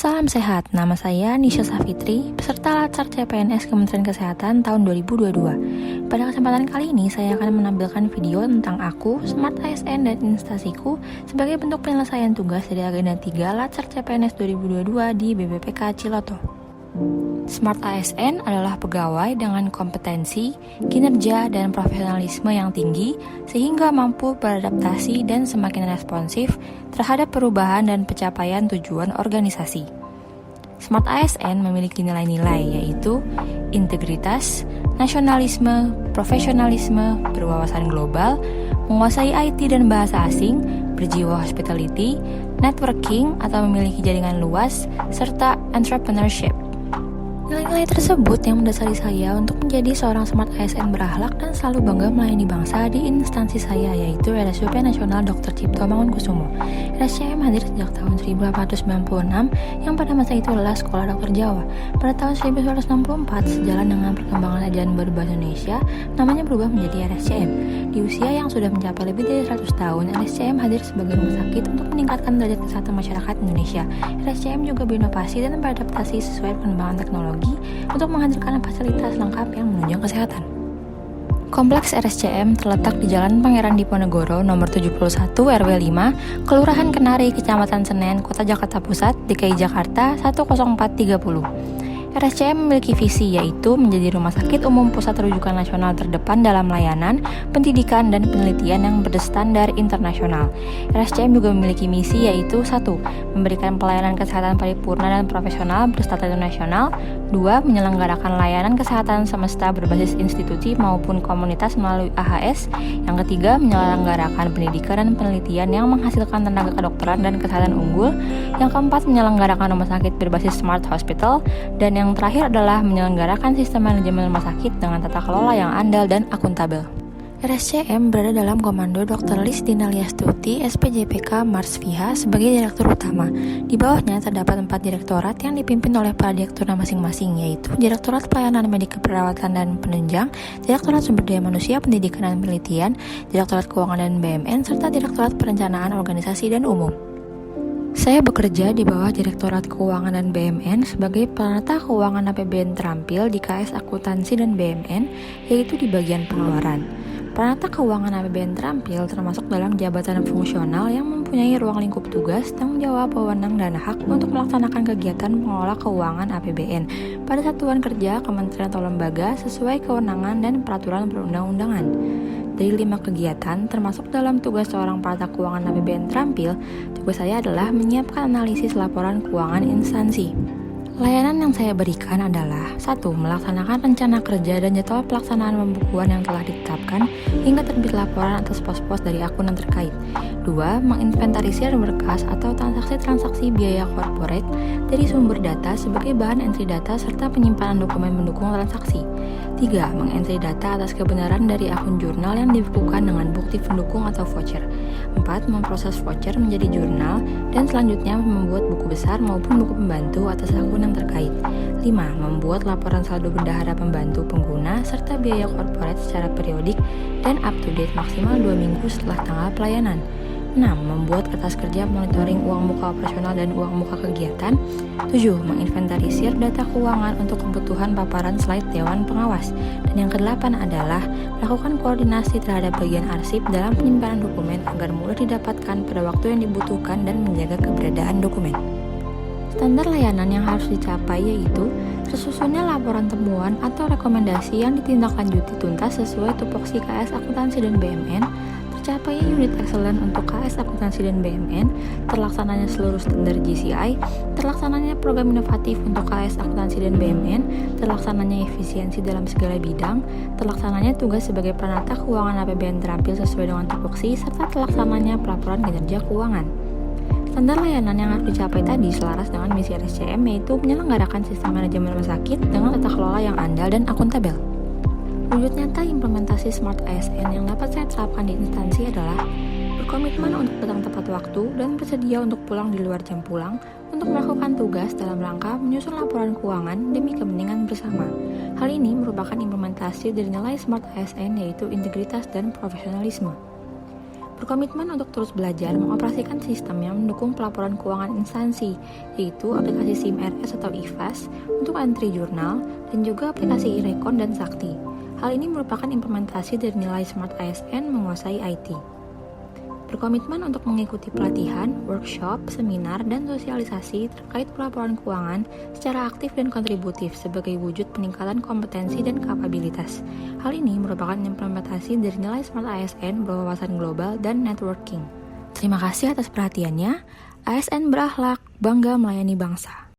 Salam sehat, nama saya Nisha Safitri, peserta Latsar CPNS Kementerian Kesehatan tahun 2022. Pada kesempatan kali ini, saya akan menampilkan video tentang aku, Smart ASN, dan instansiku sebagai bentuk penyelesaian tugas dari agenda 3 Latsar CPNS 2022 di BPPK Ciloto. Smart ASN adalah pegawai dengan kompetensi, kinerja, dan profesionalisme yang tinggi sehingga mampu beradaptasi dan semakin responsif terhadap perubahan dan pencapaian tujuan organisasi. Smart ASN memiliki nilai-nilai yaitu integritas, nasionalisme, profesionalisme, berwawasan global, menguasai IT dan bahasa asing, berjiwa hospitality, networking atau memiliki jaringan luas, serta entrepreneurship. Nilai-nilai tersebut yang mendasari saya untuk menjadi seorang Smart ASN berakhlak dan selalu bangga melayani bangsa di instansi saya, yaitu RSUP Nasional Dr. Cipto Mangunkusumo. RSCM hadir sejak tahun 1896 yang pada masa itu adalah Sekolah Dokter Jawa. Pada tahun 1964, sejalan dengan perkembangan ajaran berbahasa Indonesia, namanya berubah menjadi RSCM. Di usia yang sudah mencapai lebih dari 100 tahun, RSCM hadir sebagai rumah sakit untuk meningkatkan derajat kesehatan masyarakat Indonesia. RSCM juga berinovasi dan beradaptasi sesuai perkembangan teknologi untuk menghadirkan fasilitas lengkap yang menunjang kesehatan. Kompleks RSCM terletak di Jalan Pangeran Diponegoro nomor 71 RW 5, Kelurahan Kenari, Kecamatan Senen, Kota Jakarta Pusat, DKI Jakarta 10430. RSCM memiliki visi yaitu menjadi rumah sakit umum pusat rujukan nasional terdepan dalam layanan, pendidikan, dan penelitian yang berstandar internasional. RSCM juga memiliki misi yaitu 1. Memberikan pelayanan kesehatan paripurna dan profesional berstandar nasional. 2. Menyelenggarakan layanan kesehatan semesta berbasis institusi maupun komunitas melalui AHS. Yang ketiga, menyelenggarakan pendidikan dan penelitian yang menghasilkan tenaga kedokteran dan kesehatan unggul. Yang keempat, menyelenggarakan rumah sakit berbasis smart hospital. Dan yang terakhir adalah menyelenggarakan sistem manajemen rumah sakit dengan tata kelola yang andal dan akuntabel. RSCM berada dalam komando Dr. Lis Dinalia Stuti, SPJPK Mars Viha sebagai direktur utama. Di bawahnya terdapat 4 direktorat yang dipimpin oleh para direktur masing-masing, yaitu Direktorat Pelayanan Medik Keperawatan dan Penunjang, Direktorat Sumber Daya Manusia, Pendidikan dan Penelitian, Direktorat Keuangan dan BMN, serta Direktorat Perencanaan Organisasi dan Umum. Saya bekerja di bawah Direktorat Keuangan dan BMN sebagai penata keuangan APBN terampil di KS Akuntansi dan BMN, yaitu di bagian pengeluaran. Penata keuangan APBN terampil termasuk dalam jabatan fungsional yang mempunyai ruang lingkup tugas, tanggung jawab, wewenang, dan hak untuk melaksanakan kegiatan mengelola keuangan APBN pada satuan kerja, kementerian atau lembaga sesuai kewenangan dan peraturan perundang-undangan. Dari 5 kegiatan, termasuk dalam tugas seorang penata keuangan APBN terampil, tugas saya adalah menyiapkan analisis laporan keuangan instansi. Layanan yang saya berikan adalah 1. Melaksanakan rencana kerja dan jadwal pelaksanaan pembukuan yang telah ditetapkan hingga terbit laporan atas pos-pos dari akun yang terkait. 2. Menginventarisir berkas atau transaksi-transaksi biaya corporate dari sumber data sebagai bahan entry data serta penyimpanan dokumen mendukung transaksi. 3. Mengentry data atas kebenaran dari akun jurnal yang dibukukan dengan bukti pendukung atau voucher. 4. Memproses voucher menjadi jurnal dan selanjutnya membuat buku besar maupun buku pembantu atas akun yang terkait. 5. Membuat laporan saldo bendahara pembantu pengguna serta biaya corporate secara periodik dan up to date maksimal 2 minggu setelah tanggal pelayanan. 6. Membuat kertas kerja monitoring uang muka operasional dan uang muka kegiatan. 7. Menginventarisir data keuangan untuk kebutuhan paparan slide Dewan Pengawas. Dan yang ke-8 adalah melakukan koordinasi terhadap bagian arsip dalam penyimpanan dokumen agar mudah didapatkan pada waktu yang dibutuhkan dan menjaga keberadaan dokumen. Standar layanan yang harus dicapai yaitu tersusunnya laporan temuan atau rekomendasi yang ditindaklanjuti tuntas sesuai tupoksi KS Akuntansi dan BMN, tercapainya unit excellent untuk KS Akuntansi dan BMN, terlaksananya seluruh standar GCI, terlaksananya program inovatif untuk KS Akuntansi dan BMN, terlaksananya efisiensi dalam segala bidang, terlaksananya tugas sebagai penata keuangan APBN terampil sesuai dengan tupoksi, serta terlaksananya pelaporan kinerja keuangan. Standar layanan yang harus dicapai tadi selaras dengan misi RSCM, yaitu menyelenggarakan sistem manajemen rumah sakit dengan tata kelola yang andal dan akuntabel. Wujud nyata implementasi Smart ASN yang dapat saya terapkan di instansi adalah berkomitmen untuk datang tepat waktu dan bersedia untuk pulang di luar jam pulang untuk melakukan tugas dalam rangka menyusun laporan keuangan demi kepentingan bersama. Hal ini merupakan implementasi dari nilai Smart ASN, yaitu integritas dan profesionalisme. Berkomitmen untuk terus belajar mengoperasikan sistem yang mendukung pelaporan keuangan instansi, yaitu aplikasi SIM-RS atau IFAS untuk entry jurnal dan juga aplikasi e-Recon dan Sakti. Hal ini merupakan implementasi dari nilai Smart ASN menguasai IT. Berkomitmen untuk mengikuti pelatihan, workshop, seminar, dan sosialisasi terkait pelaporan keuangan secara aktif dan kontributif sebagai wujud peningkatan kompetensi dan kapabilitas. Hal ini merupakan implementasi dari nilai Smart ASN berwawasan global dan networking. Terima kasih atas perhatiannya. ASN berakhlak, bangga melayani bangsa.